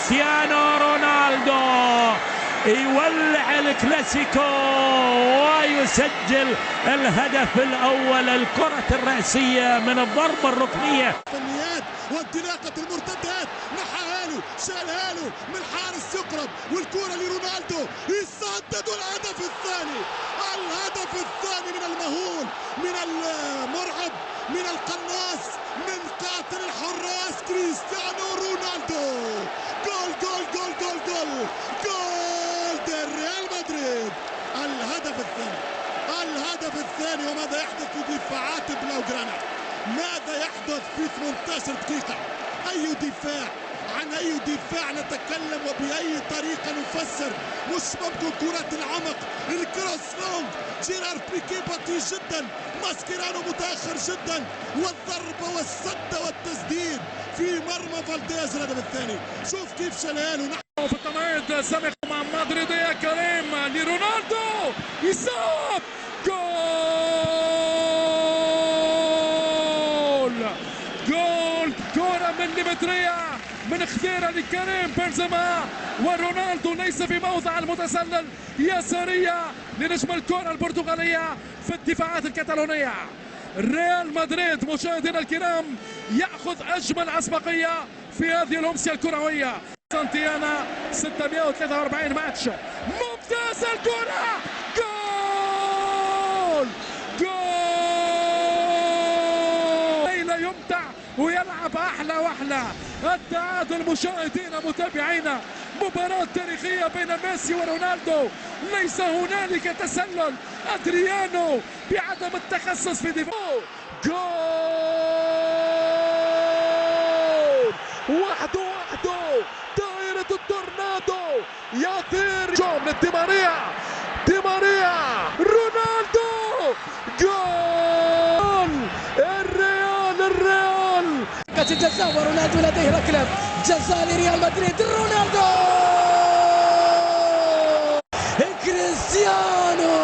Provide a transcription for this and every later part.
كريستيانو رونالدو يولع الكلاسيكو ويسجل الهدف الأول. الكرة الرأسية من الضربة الركنية وانطلاقة المرتدات نحاها له شالها له من حارس يقرب والكرة لرونالدو يسدد الهدف الثاني. الهدف الثاني من المهول من المرعب من القناص من قاتل الحراس كريستيانو رونالدو. جول جول جول جول جول جول ريال مدريد. الهدف الثاني الهدف الثاني. وماذا يحدث في دفاعات بلاوغرانا؟ ماذا يحدث في 18 دقيقة؟ أي دفاع؟ عن أي دفاع نتكلم وبأي طريقة نفسر؟ مش ممكن كرة العمق الكروس لونج. جيرار بيكي بطيء جدا، ماسكيرانو متأخر جدا، والضربة والسدة والتسديد في مرمى فالديز. الهدف الثاني شوف كيف شلال في التمرير سابق مع مدريد يا كريم لرونالدو يصاب جول كرة مليمترية من خثيرة لكريم بنزيما، ورونالدو ليس في موضع المتسلل يسارية لنجم الكرة البرتغالية في الدفاعات الكتالونية. ريال مدريد مشاهدينا الكرام يأخذ أجمل أسبقية في هذه الأمسية الكروية. سانتيانا 643 ماتش. ممتاز الكرة، جول ليلة يمتع ويلعب أحلى وأحلى. التعادل مشاهدينا متابعينا، مباراة تاريخية بين ميسي ورونالدو. ليس هنالك تسلل. أدريانو بعدم التخصص في دفاع. جول وحده دائرة التورنادو يطير من دي ماريا رونالدو. جول الريال الجزاء ورونالدو لديه ركلة جزاء لريال مدريد. رونالدو كريستيانو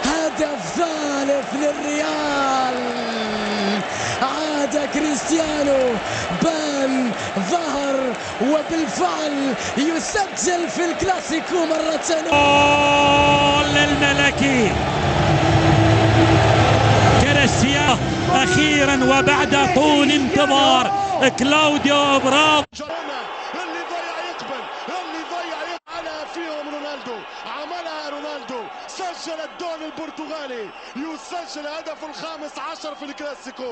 هدف ثالث للريال. عاد كريستيانو، بان، ظهر، وبالفعل يسجل في الكلاسيكو مرة الملكي كريستيانو أخيرا وبعد طول انتظار كلاوديو برافو. اللي ضيع على فيهم رونالدو. عملها رونالدو، سجل الدون البرتغالي، يسجل هدف الخامس عشر في الكلاسيكو.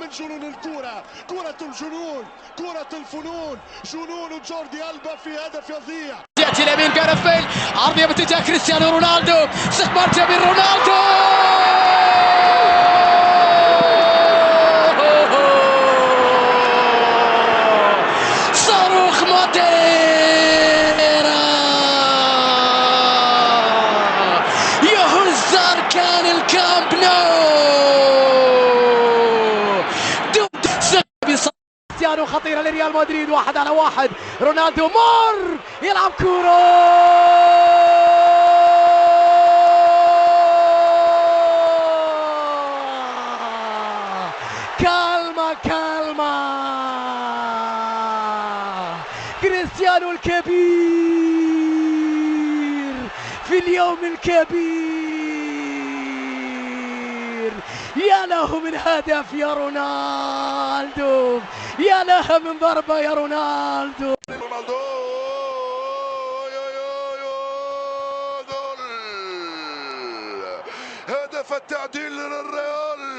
من جنون الكرة، كرة الجنون، كرة الفنون، جنون جوردي ألبا في هدف يضيع. يأتي اليمين جاريث بيل، عرضية باتجاه كريستيانو رونالدو، استثمار جميل رونالدو. صاروخ ماديرا يهز أركان الكامب نو. كريستيانو خطيرة لريال مدريد، 1 على 1. رونالدو مر يلعب كورة كالما كريستيانو الكبير في اليوم الكبير. يا له من هدف يا رونالدو، يا لها من ضربة يا رونالدو. جول هدف التعديل للريال.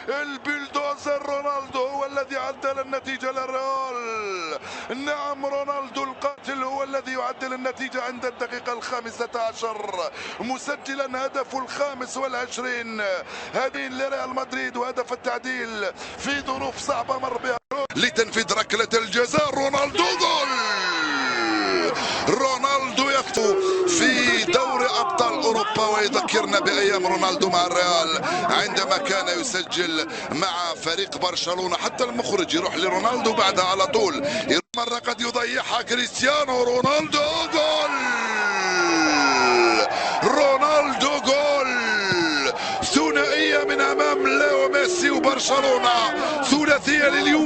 البلدوزر رونالدو هو الذي عدل النتيجة للريال. نعم، رونالدو القاتل هو الذي يعدل النتيجة عند الدقيقة 15 مسجلا هدفه 25 هذه لريال مدريد، وهدف التعديل في ظروف صعبة مر بها لتنفيذ ركلة الجزاء. رونالدو جول. رونالدو يفتو في دوري أبطال أوروبا، ويذكرنا بأيام رونالدو مع الريال عندما كان يسجل مع فريق برشلونة. حتى المخرج يروح لرونالدو بعدها على طول. مرة قد يضيعها كريستيانو رونالدو. جول رونالدو جول. ثنائية من أمام ليو ميسي وبرشلونة، ثلاثية لليوفي.